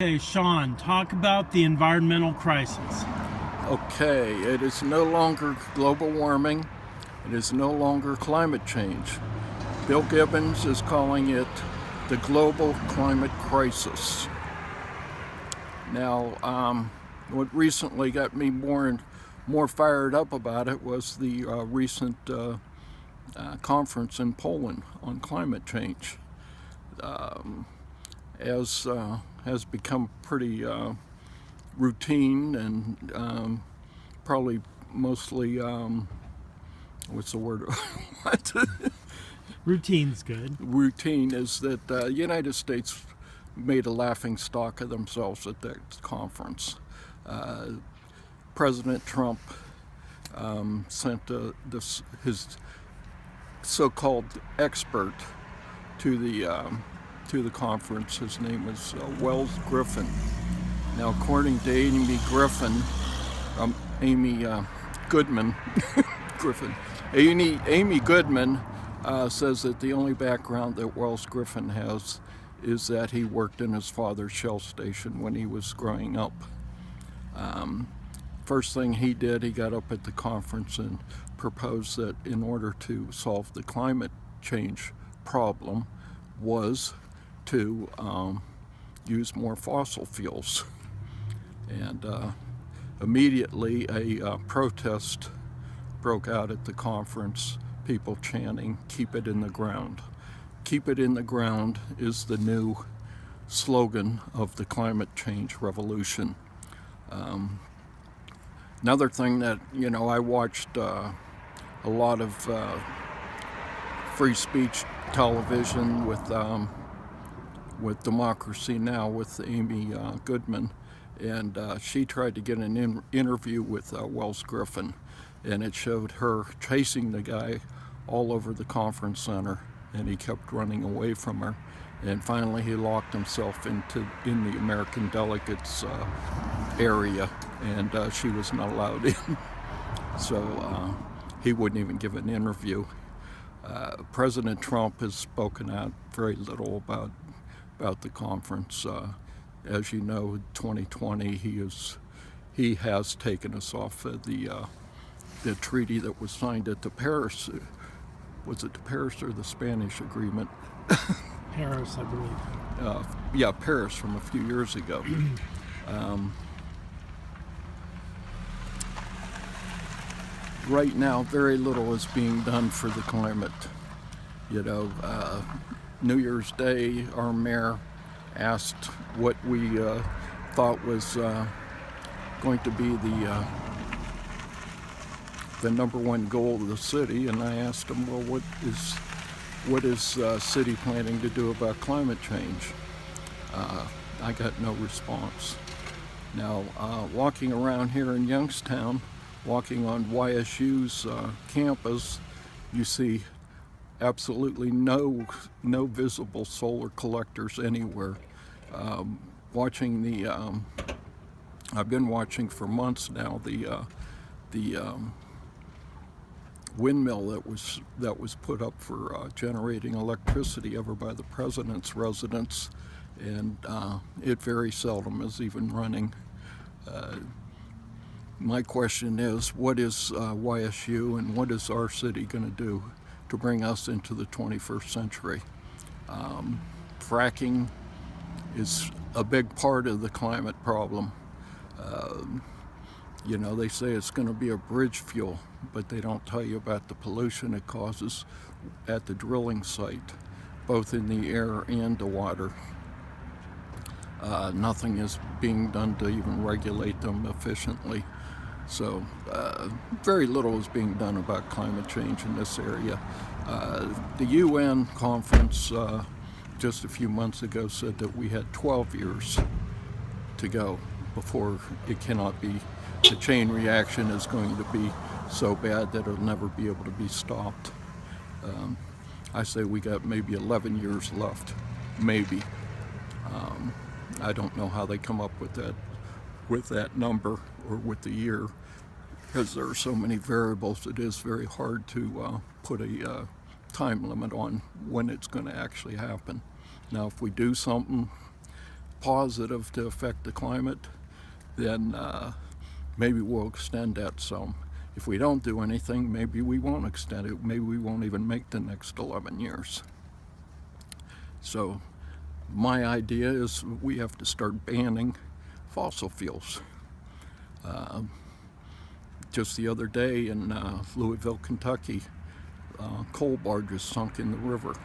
Hey, Sean, talk about the environmental crisis. Okay, it is no longer global warming. It is no longer climate change. Bill Gibbons is calling it the global climate crisis. Now, what recently got me more fired up about it was the recent conference in Poland on climate change. As has become pretty routine and probably mostly what's the word? What? Routine's good. Routine is that the United States made a laughing stock of themselves at that conference. President Trump sent his so-called expert to the conference. His name is Wells Griffin. Now, according to Amy Goodman, Amy Goodman says that the only background that Wells Griffin has is that he worked in his father's Shell station when he was growing up. First thing he did, he got up at the conference and proposed that in order to solve the climate change problem was to use more fossil fuels. And immediately a protest broke out at the conference, people chanting, "Keep it in the ground." Keep it in the ground is the new slogan of the climate change revolution. Another thing that, I watched a lot of free speech television with Democracy Now! With Amy Goodman, and she tried to get an interview with Wells Griffin, and it showed her chasing the guy all over the conference center, and he kept running away from her, and finally he locked himself in the American delegates area, and she was not allowed in. So he wouldn't even give an interview. President Trump has spoken out very little about the conference. As you know, 2020 he has taken us off the treaty that was signed at the Paris. Was it the Paris or the Spanish agreement? Paris, I believe. Paris from a few years ago. Right now, very little is being done for the climate. New Year's Day, our mayor asked what we thought was going to be the number one goal of the city, and I asked him, well, what is city planning to do about climate change? I got no response. Now, walking around here in Youngstown, walking on YSU's campus, you see absolutely no visible solar collectors anywhere. I've been watching for months now the windmill that was put up for generating electricity over by the president's residence, and it very seldom is even running. My question is, what is YSU and what is our city going to do to bring us into the 21st century? Fracking is a big part of the climate problem. They say it's going to be a bridge fuel, but they don't tell you about the pollution it causes at the drilling site, both in the air and the water. Nothing is being done to even regulate them efficiently. So very little is being done about climate change in this area. The UN conference just a few months ago said that we had 12 years to go before it cannot be, the chain reaction is going to be so bad that it'll never be able to be stopped. I say we got maybe 11 years left, maybe. I don't know how they come up with that number or with the year, because there are so many variables. It is very hard to put a time limit on when it's going to actually happen. Now, if we do something, positive to affect the climate, then maybe we'll extend that some. If we don't do anything, maybe we won't extend it. Maybe we won't even make the next 11 years. So my idea is we have to start banning fossil fuels. Just the other day in Louisville, Kentucky, coal barges sunk in the river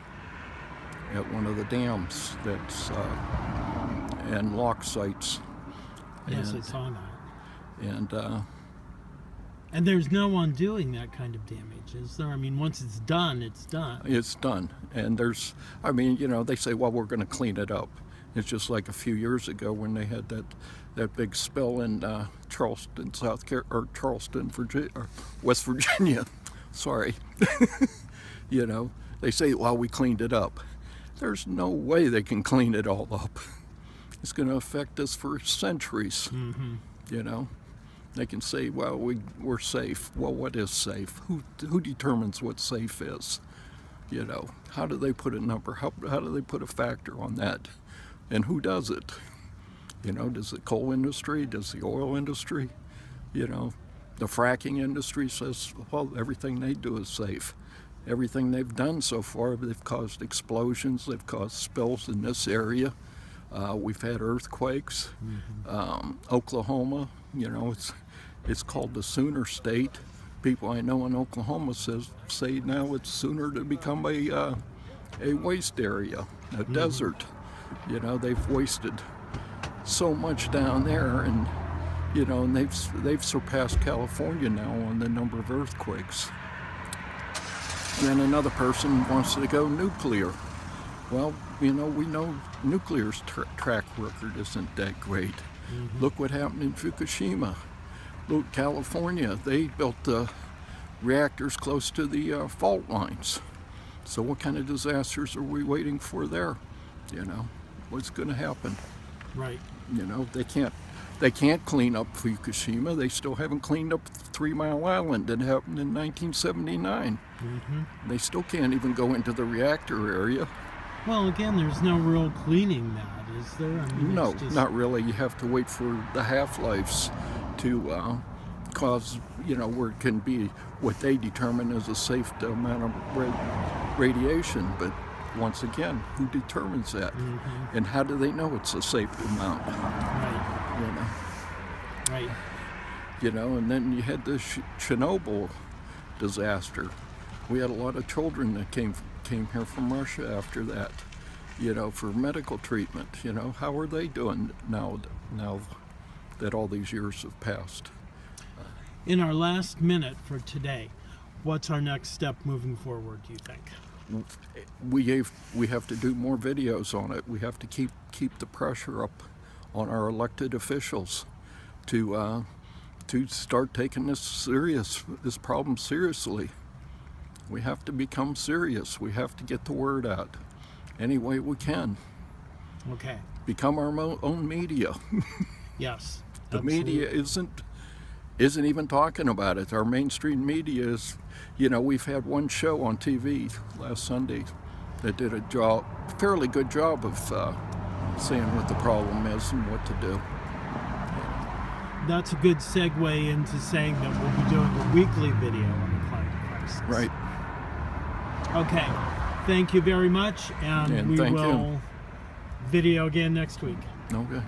at one of the dams that's and lock sites. Yes, I saw that. And there's no undoing that kind of damage, is there? I mean, once it's done, it's done. it's done. And there's, I mean, you know, they say, well, we're going to clean it up. It's just like a few years ago when they had that big spill in Charleston, Charleston, Virginia, or West Virginia. Sorry. You know, they say, well, we cleaned it up. There's no way they can clean it all up. It's going to affect us for centuries. Mm-hmm. You know, they can say, well, we're safe. Well, what is safe? Who determines what safe is? You know, how do they put a number? How do they put a factor on that? And who does it? You know, does the coal industry? Does the oil industry? You know, the fracking industry says, well, everything they do is safe. Everything they've done so far, they've caused explosions, they've caused spills in this area. We've had earthquakes. Mm-hmm. Oklahoma, you know, it's called the Sooner State. People I know in Oklahoma say now it's sooner to become a waste area, a desert. You know, they've wasted so much down there, and you know, and they've surpassed California now on the number of earthquakes. Then another person wants to go nuclear. Well, you know, we know nuclear's track record isn't that great. Mm-hmm. Look what happened in Fukushima. Look, California, they built reactors close to the fault lines. So what kind of disasters are we waiting for there? You know, what's going to happen? Right. You know, they can't clean up Fukushima. They still haven't cleaned up 3 Mile Island that happened in 1979. Mm-hmm. They still can't even go into the reactor area. Well, again, there's no real cleaning that, is there? I mean, No, it's just... not really. You have to wait for the half-lives to cause, you know, where it can be what they determine as a safe amount of radiation. But once again, who determines that? Mm-hmm. And how do they know it's a safe amount? Right. You know. Right. You know, and then you had the Chernobyl disaster. We had a lot of children that came here from Russia after that, you know, for medical treatment. You know, how are they doing now that all these years have passed? In our last minute for today, what's our next step moving forward, do you think? We have to do more videos on it. We have to keep the pressure up on our elected officials to start taking this problem seriously. We have to become serious. We have to get the word out any way we can. Okay. Become our own media. Yes. The absolutely. media isn't even talking about it. Our mainstream media is, you know, we've had one show on TV last Sunday that did a fairly good job of saying what the problem is and what to do. That's a good segue into saying that we'll be doing a weekly video on the climate crisis. Right. Okay. Thank you very much, and we thank will you. video again next week. Okay.